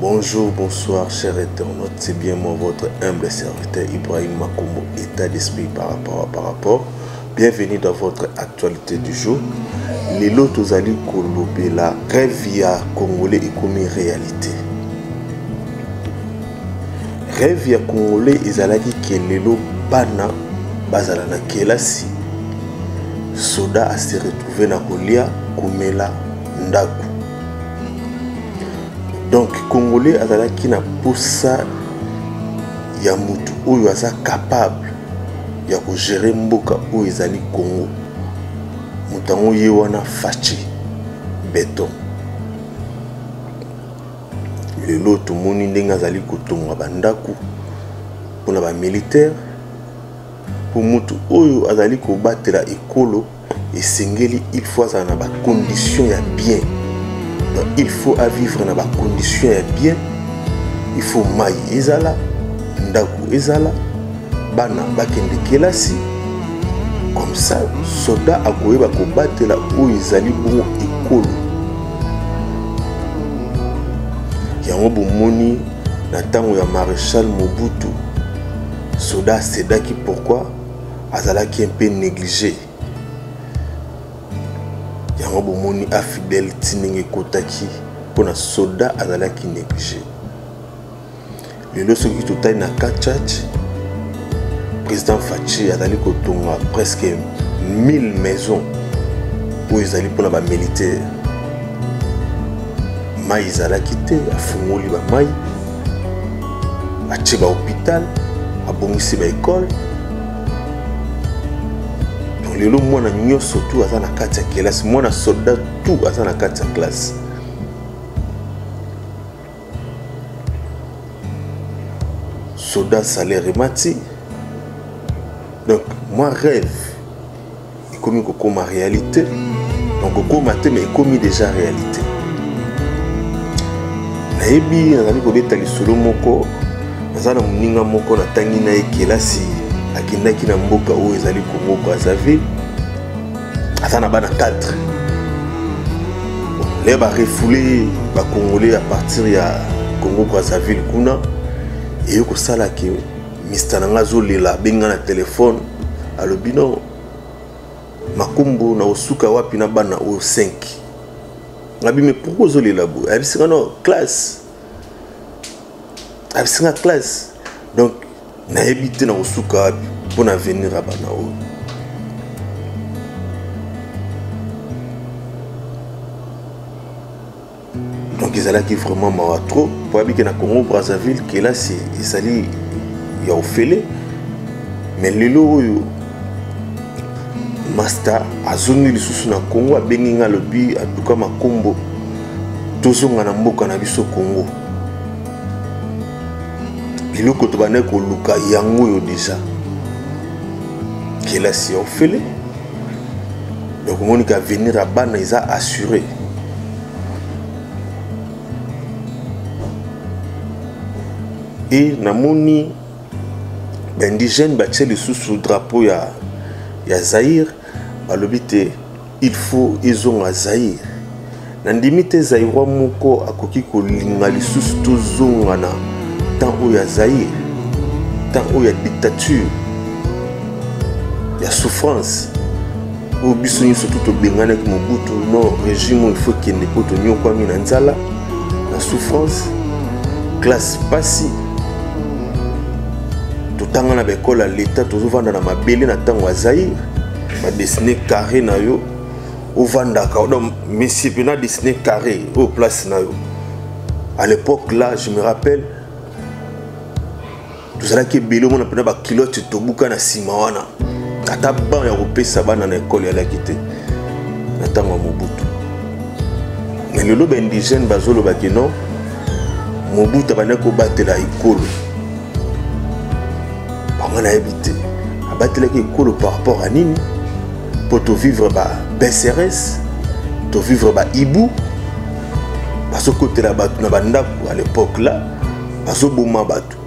Bonjour, bonsoir, chers internautes, c'est bien moi, votre humble serviteur Ibrahim Makombo, état d'esprit par rapport. Bienvenue dans votre actualité du jour. Les lotos allés kolobé la rêve ya congolais et comme réalité. Rêve ya congolais ezalaki ke lelo bana bazala na kelasi. Soda a se retrouvé na kolia komela ndaku. Donc, Congolais azalaki na posa ya mutu oyo aza capable ya ko gérer mboka oyo ezali Congo. Mutango ye wana fachi béton. Lelo tomoni ndenge azali kotonga bandaku pona ba militaire pour mutu oyo azali ko batela ekolo esengeli il faut azala na ba conditions ya bien. Donc, il faut à vivre dans des conditions bien. Il faut maï ezala, ndaku ezala, bana bakende kelasi. Comme ça, soda akoye bakobatela la où ezali bon ekolo. Yango bomoni na tango ya maréchal Mobutu. Soda sedaki pourquoi azalaki un peu négligé. Yango bomoni afidèle tinenge kotaki pona soda azalaki négligé. Lelo soki totai na Kachach, président Fachi azali kotonga presque 1000 maisons où ezali pona ba militaire. Mai ezalaki te afungoli ba mai, atie ba hôpital, abongisi ba école. Lelo mwana nyoso tu aza na kati ya kelasi, mwana soldat tu aza na kati ya classe. Soldat salaire mati. Donc moi rêve et comme ma réalité. Donc kokoma te mais comme déjà réalité. Nayebi nazali kobeta lisolo moko, nazana muninga moko na tangi na kelasi. Akindaki na mboka oyo ezali Congo Brazzaville azana bana 4 les ba refoulé ba congolais à partir ya Congo Brazzaville kuna et ko sala ke Mr Nangazo lela benga na téléphone alobino makumbu na osuka wapi na bana oyo 5 ngabi mais pourquoi zo lela bo abisika no classe abisika classe donc na évité na osuka pour na venir à banao. Donc ils allaient vraiment mawa trop pour habiter na Congo Brazzaville que là c'est ils ya ofele mais lelo oyo master azoni lisusu na Congo abenginga lobi atuka makombo tozonga na mboka na biso Congo. Biloko to bana ko luka yango yo déjà kelasi ofele donc monika venir à bana ils a assuré et namoni indigène bacheli sous drapeau ya Zaïre balobité il faut ils à Zaïre nandimite Zaïre moko akoki ko linga lisusu tozonga na tant où il y a Zaïre, tant où il y a dictature, il y a souffrance. Au bisoni surtout au Bengana qui Mobutu, non régime il faut qu'il n'y ait pas de nyo kwa minanzala, la souffrance, classe passi. Tout le temps on a l'école à l'état, tout le temps on a ma belle na tant où Zaïre, ma dessiné carré na yo, au Vandaka, donc monsieur pena dessiné carré au place na yo. À l'époque là, je me rappelle. Tout ça qui est belé, on a pris un kilote de boucan à Simawana. Ata ban ya kopesa bana na école ya la quitté. Natanga Mobutu. Mais le lobe indigène bazolo ba non. Mobutu bana ko batela école. Bango na habité. Abatela ki école par rapport à nini? Pour te vivre ba PCRS, te vivre ba Ibu. Parce que côté la batu na bandaku à l'époque là, parce que boma batu.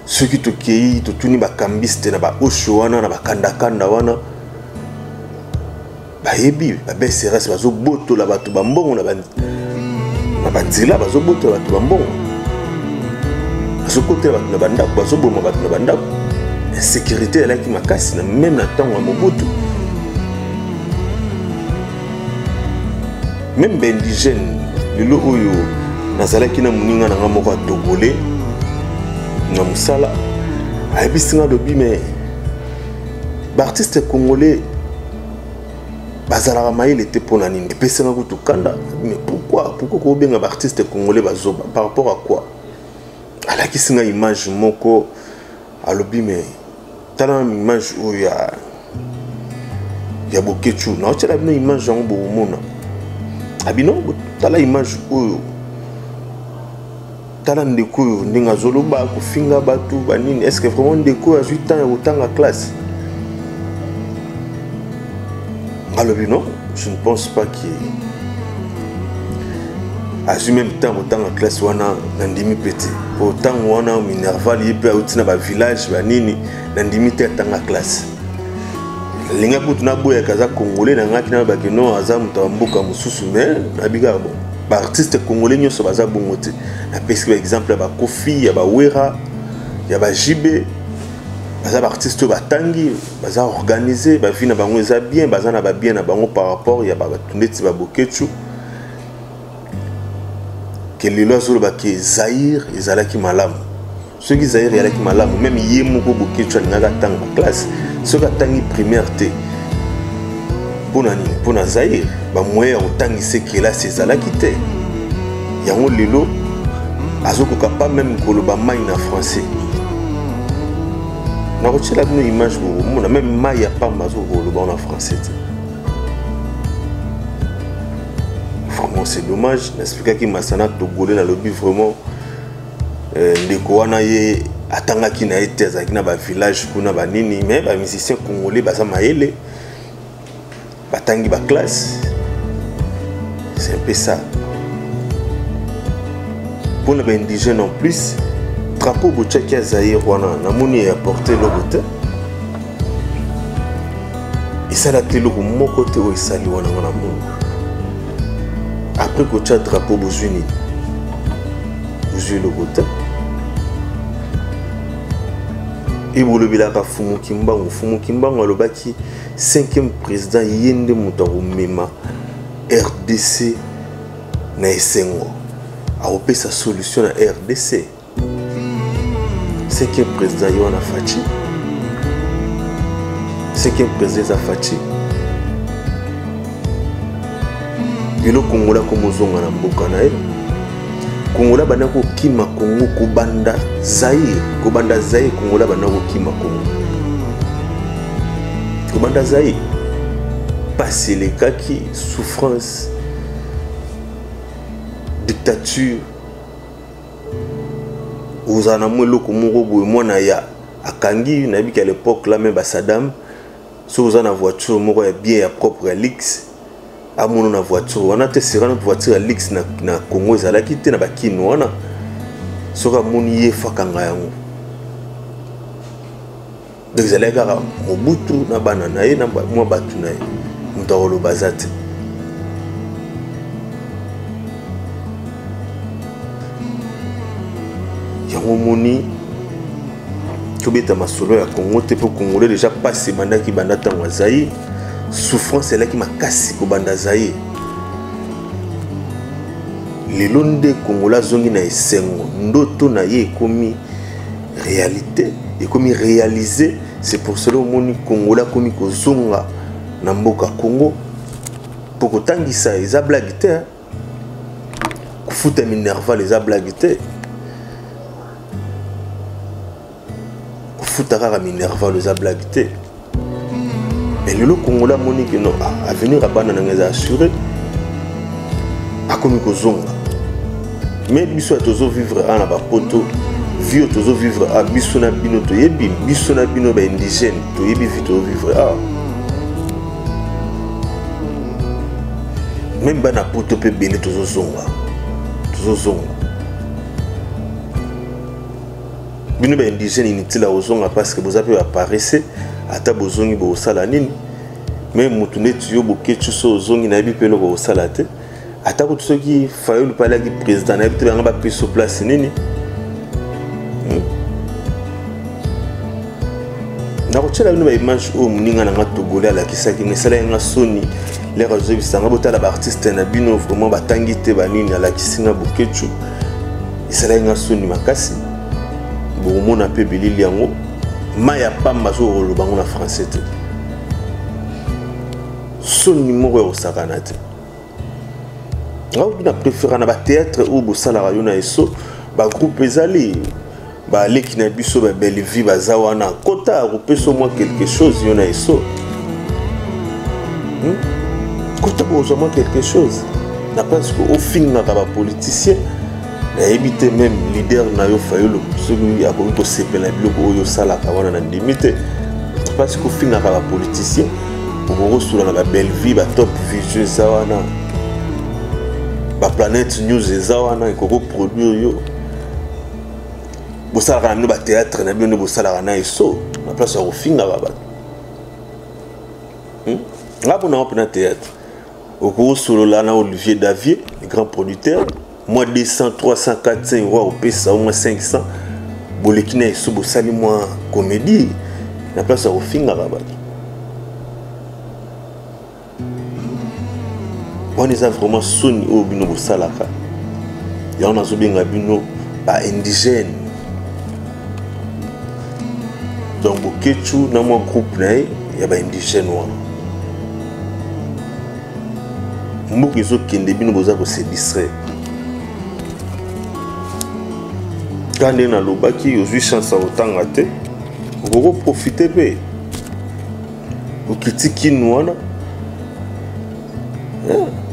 Ceux qui te kei to tuni ba kambiste na ba osho wana na ba kanda wana ba yebi ba BCRS ba zo boto la batu ba mbongo na ba banzela bazobota bato bambongo bazokotela bato na bandako bazoboma bato na bandako insécurité elaki makasi na même na ntango ya Mobutu même baindigène lelo oyo nazalaki na moninga nanga moko ya togolais na mosala ayebisi nga lobi mais baartiste congolais bazalaka mayele te mpona nini epesanga kutu kanda mais pourquoi kobenga baartiste congolais bazoba par rapport à quoi alakisi nga image moko alobi mais tala image oyo ya Bokechu na otiela bino image yango bokomona abino tala image oyo tala ndeko oyo ndenge azoloba kofinga bato banini est-ce que vraiment ndeko oyo azwi temps ya kotanga classe alobi non je ne pense pas que azwi même temps kotanga classe wana na ndimi pete po ntango wana minerval ye mpe auti na bavillage banini na ndimi te atanga classe linga kutu naboyaka aza congolais na ngaki na bake non aza moto ya mboka mosusu mais nabikaka bon baartiste congolais nyonso baza bongo te napesiki baexemple ya bakofi ya bawera ya bajibe baza baartiste oyo batangi baza organise bavi na bango eza bien baza na babien na bango par rapport ya bato ndeti babokechu ke lelo azoloba ke Zaïre ezalaki malamu soki Zaïre ezalaki malamu même ye moko bokechu alingaka atanga classe soki atangi primaire te mpona nini mpona Zaïre bamoyen ya kotangisa kelasi ezalaki te yango lelo azokoka pa même koloba mai na français nakotiela bino image bokomona même mai ya pamba azokoloba na français te vraiment c'est dommage naexplikaki masana togolais na lobi vraiment ndeko wana ye atangaki na ye te azalaki na bavillage kuna banini mais bamusicien congolais baza mayele batangi baclasse c'est un peu ça mpona baindigène en plus drapeau botiaki ya Zaïre wana namoni eapporte eloko te esalaki eloko moko te oyo esali wana ngo na mono après kotia drapeau bozwi nini bozwi eloko te ebolobelaka Fumu Kimbangu alobaki 5e président ye nde moto akomema RDC na esengo akopesa solution na RDC 5e président ye wana Faci 5e président eza Faci lelo kongola komozonga na mboka na ye kongola bana kokima Kongo kobanda Zaïre kongola bana kokima Kongo kobanda Zaïre pasi elekaki souffrance dictature ozala na mwa eloko moko boye mwana ya akangi nayebiki à l'époque là même basadam so oza na voiture moko ya bien ya propre ya lix amono na voiture wana te sera notre voiture ya lix na Congo ezalaki te na bakino wana soki amoni ye fakanga yango donc ezalaki kaka Mobutu na bana na ye na mwa bato na ye moto akoloba aza te yango moni tobeta masolo ya Congo te mpo congolais déjà pasi ebandaki banda ntango ya Zaïre souffrance elaki makasi kobanda Zaïre lelo nde congolais azongi na esengo ndoto na ye ekomi réalité ekomi réalisé c'est pour cela omoni congolais akomi kozonga na mboka Congo mpo kotangisa eza blague te kofuta minerval eza blague te kofuta kaka minerval eza blague te mais lelo congolais amoni ke non avenir ya bana nanga eza assuré akomi kozonga mais biso ya tozovivre a na bapoto vie tozovivre a biso na bino toyebi biso na bino baindigène toyebi vie tozovivre a même bana poto mpe bele tozozonga bino baindigène inutile kozonga parce que boza mpe baparese ata bozongi bosala nini mais motu neti yo boketu so ozongi nayebi mpe eloko kosala te atako soki Fayulu pala ki président na bité banga ba peso place nini na ko tshela bino ba image o muninga na Togolais la kisaki ngesala nga soni les réseaux bisanga botala ba artiste na bino vraiment batangi te banini ala kisinga Bokechu isala nga soni makasi bomona pe bilili yango maya pamba zo rolobango na français te soni moko ya osakana te na préféré na ba théâtre ou bosala rayon na eso ba groupe ezali ba leki na biso ba belle vie bazawa na kota repeso moi quelque chose yona eso kota bozo moi quelque chose na parce que au fin na ba politicien na éviter même leader na yo Fayulu celui a ko sepela biloko oyo sala ka wana na limite parce que au fin na ba politicien pour resula na ba belle vie ba top vision zawa na ba Planète News ezawana ikoko produire yo bosala na ba théâtre na bino bosala na eso na place ya kofinga baba ngapo na opena théâtre okoko solola na Olivier Davier le grand producteur moins 200 300 400 euros au pesa au moins 500 boleki na eso bosali moi comédie na place ya kofinga baba on est vraiment soni au bino bosalaka ya on a zobenga bino ba indigène donc Bokechu na mo groupe na ya ba indigène wana mboki zo kende bino boza ko se distraire quand na lobaki ozwi chance à otanga te okoko profiter pe okitiki wana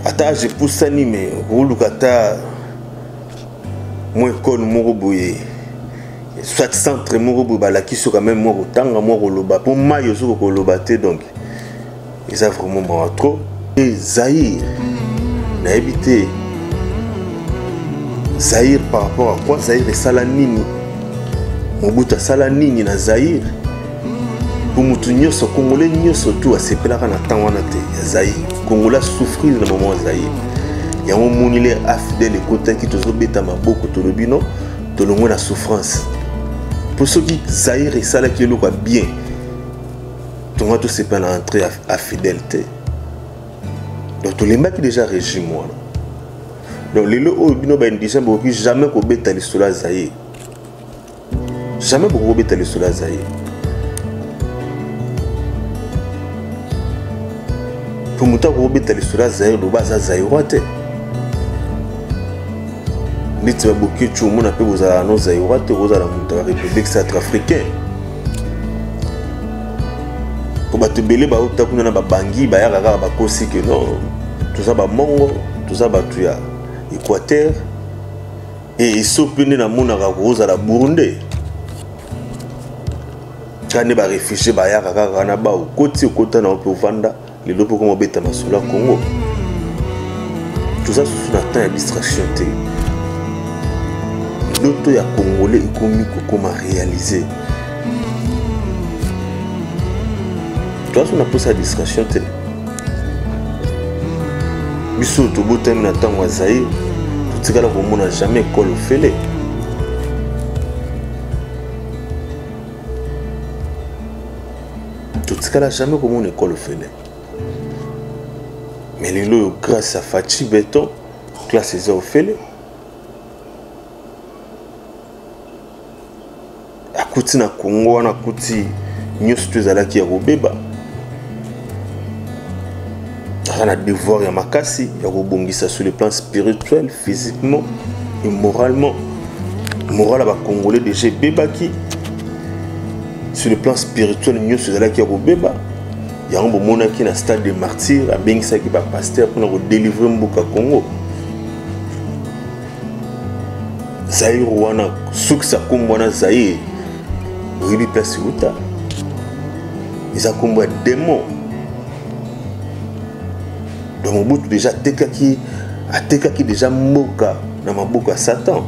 ata je poussani mais roulukata moi école moko boye soit centre moko boye balaki so quand même moi otanga moi koloba pour mayo so koloba te donc ils a vraiment bon trop et Zaïre na évité Zaïre par rapport à quoi Zaïre et Salanini Mobutu Salanini na Zaïre pour mutu nyoso congolais nyoso tout asepelaka na temps wana te ya Zaïre Congolais souffrir na moment Zaïre ya mo monile afidèle côté qui tozo beta maboko to lobino to longo na souffrance pour ceux qui Zaïre et sala qui lo bien to nga to sepela na entrer à fidélité donc to lemba qui déjà régime wana donc les lo bino ba indigène bo ki jamais ko beta les sola Zaïre jamais ko beta les sola Zaïre pour muta ko beta les sola Zaïre do baza Zaïre te niti ba Bokechu mona pe bozala no Zaïre te bozala muta la République centrafricaine pour ba tebele ba uta kuna na ba bangi ba yaka ba kosi que non tout ça ba mongo tout ça ba tuya Équateur et isopene na mona ka kozala Burundi kane ba réfugié ba yaka kaka na ba okoti okota na pe vanda les lopes comme beta masula Congo tout ça sous la temps de distraction te l'auto ya congolais ikomi kokoma réaliser toi on a posé la distraction te biso to botem na temps wa Zaïre tout ça là on n'a jamais école fele tout ça là jamais comme on école fele mais les lots grâce à Fachi Béton classe les ofele akuti na Congo na kuti nyos tuzala ki ya robeba ana devoir ya makasi ya kobongisa sur le plan spirituel physiquement et moralement moral ba congolais déjà bebaki sur le plan spirituel nyos tuzala ki ya robeba yango monaki na stade de martyr abengisaki ba pasteur pour ko délivrer mboka Congo Zaïre wana suksa kombona Zaïre ribi place uta ils a combat démon donc Mobutu déjà atekaki déjà mboka na maboka Satan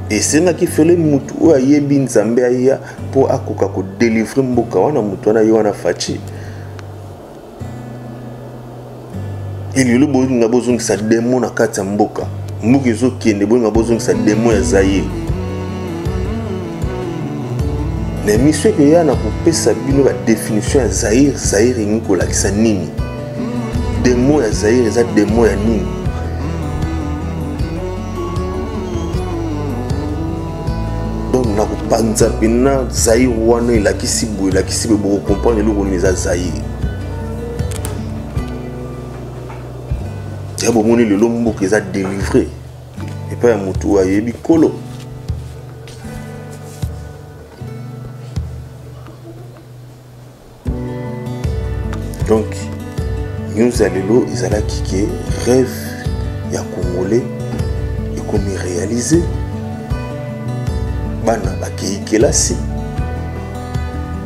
et c'est là qui fait le mutu o ayebi nzambe aya pour akoka ko délivrer mboka wana mutu wana yo wana Fachi Et lelo bolinga bozongisa démon na kati ya mboka. Mboka ezokende bolinga bozongisa démon ya Zaïre. Na mission que ya na kopesa bino ba définition ya Zaïre, Zaïre ngi kolakisa nini? Démon ya Zaïre eza démon ya nini? Donc na kopanza pena Zaïre wana elakisi boye, elakisi boye comprendre eloko nini eza Zaïre. Ya bomoni lelo mboka eza délivré. Et pas ya mutu ayebi kolo. Donc nous allons ezalaki ke rêve ya congolais et comme réalisé bana bakei kelasi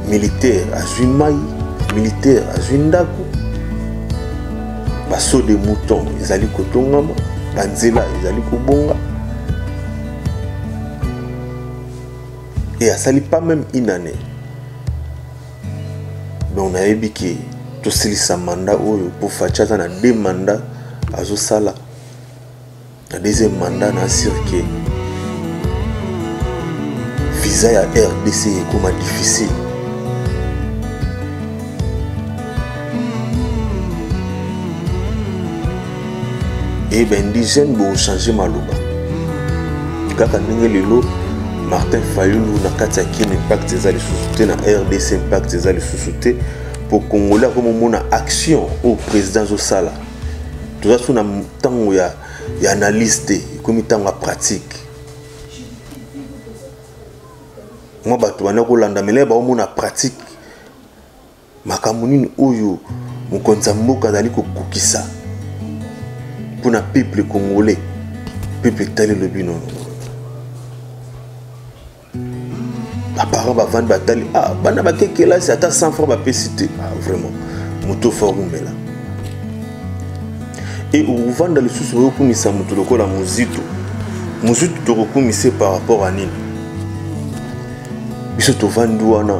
militaire azwi mai militaire azwi ndako baso de mouton ezali kotongama banzela ezali kobonga et asali pas même une année. Donc na yebi ke to silisa mandat oyo pour fachaza na 2 mandats azo sala na deuxième mandat na cirque visa ya RDC comme difficile. Et ben indigène bo changer maloba kaka ndenge lelo Martin Fayulu na kati ya Kin Impact ezali sous-souté na RDC Impact ezali sous-souté pour Congolais comme mona action au président Zosala. Tout ça sous na tango ya analyste comme tango pratique. Moi bato bana ko landa mele ba mona pratique. Makambo nini oyo mokonza mboka zali ko kokisa. Pour na peuple congolais. Peuple tali le bino. Apparemment ba vendre batali bana ba keke là c'est à 100 francs ba pécité vraiment moto forum là et au vendre le sous au kumisa moto lokola muzito to kokumisa par rapport à nini biso to vandu wana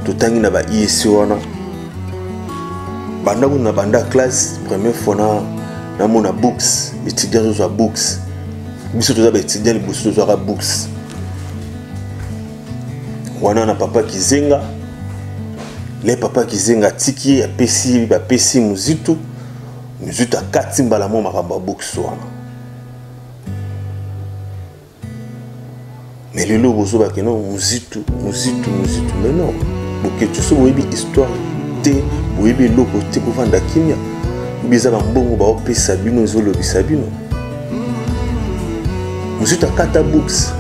to tangi na ba ISC wana banda kuna banda classe première fois na mona books étudiant zo books biso to za ba étudiant biso to za books wana na papa kizenga le papa kizenga tiki ya pesi muzito akati mbala mo makamba box wana mais lelo bozo ba ke non muzito mais non boke tu so boyebi histoire te boyebi loko te ko vanda kimia biza ba mbongo ba opesa bino zolo bisabino muzito akata box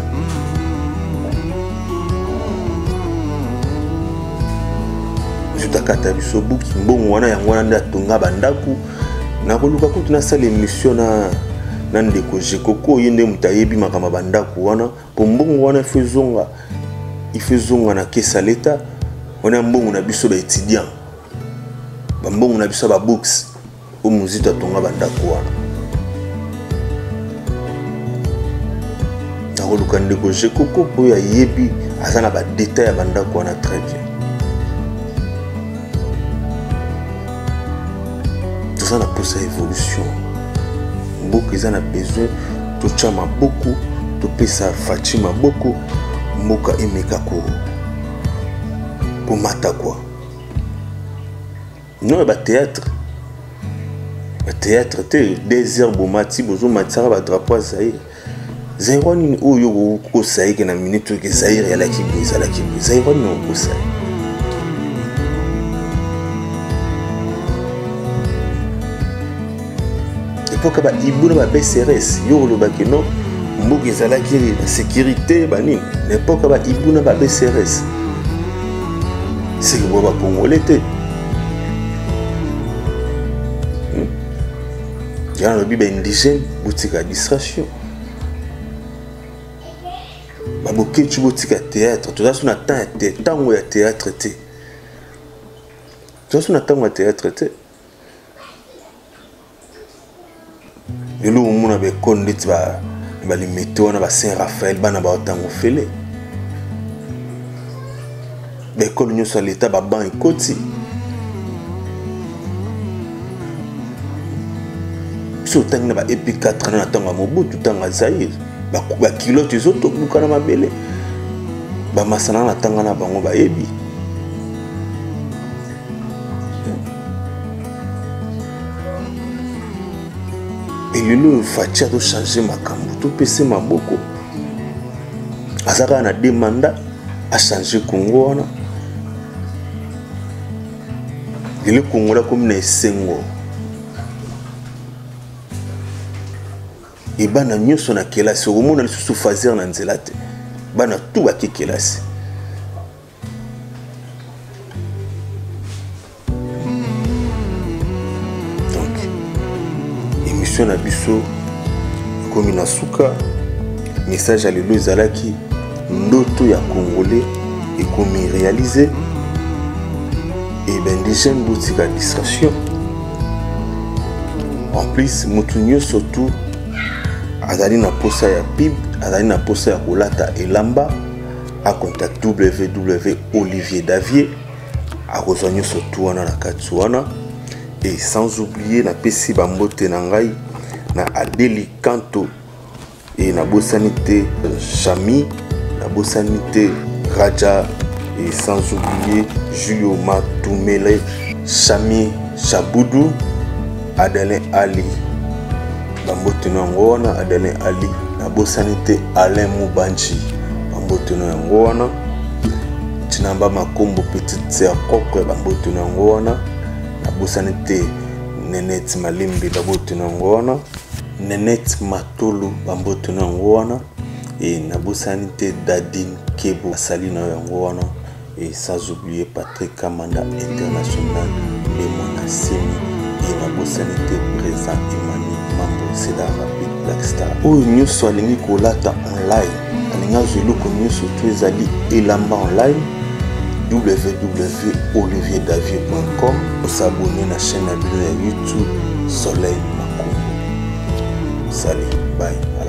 takata biso book mbongo wana yango wana nda tonga bandaku na koluka kutu na sala émission na ndeko jekoko yende mutayebi makama bandaku wana po mbongo wana ifezonga na kesa leta wana mbongo na biso ba étudiant ba mbongo na biso ba books o muzito tonga bandaku wana na koluka ndeko jekoko po ya yebi azana ba détail ya bandaku wana très bien. Ça n'a pas sa évolution. Beaucoup ils en a besoin. Tout chama beaucoup. Tout pesa Fatima beaucoup. Moka imeka ko. Pour mata quoi. Non ba théâtre. Ba théâtre te désert bomati bozo matara ba drapeau Zaïre. Zaïre ni oyo ko Zaïre na minute que Zaïre ya la kibu za la kibu. Zaïre ni ko Zaïre. Pour que ibuna ba BCRS yo lo ba ke non mboka ezalaki la sécurité banini n'importe ba ibuna ba BCRS c'est que ba congolais te ya no biba indigène boutique distraction ba boke tu boutique théâtre tout ça sur na tango ya théâtre te tout ça sur na tango ya théâtre te et là on a be konde ba limité on a ba Saint Raphaël bana ba tango fele be konde nyo sur l'état ba ban ekoti so tanga ba epi 4 ans na tanga Mobutu tanga Zaïre ba kilote zoto bukana mabele ba masana na tanga na bango ba ebi et lelo Fatia do changer makambo to pese maboko azaka na demanda a changer Congo wana le Congo là comme na esengo et bana nyonso na kelasi okomona lisusu fazer na nzela te bana tout baki kelasi donc émission na biso komi na suka message à lelo ezalaki ndoto ya congolais ekomi réalisé et ben déjà une boutique à distraction en plus mutunyo surtout azali na posa ya pib azali na posa ya kolata elamba a contact Olivier Davier a rejoindre surtout wana na katsuana et sans oublier na pesi bambote na ngai na Adeli Kanto et na bosanité Chami na bosanité Raja et sans oublier Julio Matumele Chami Chaboudou Adelin Ali bambotino ngona Adelin Ali na bosanité Alain Mubanji bambotino ngona tinamba makombo petite sœur kokwe bambotino ngona na bosanité Nenette Malimbi bambotino ngona Nenette Matolo bambotino ngona et na bosanité Dadine Kebo Salina ngona et sans oublier Patrick Kamanda international le Monasimi et na bosanité présent Emmanuel Mambo c'est la rapide Black Star oyo nyonso alingi kolata online alinga zeloko nyonso to ezali elamba online www.olivierdavier.com s'abonner na chaîne ya YouTube Soleil Makombo. Salut, bye.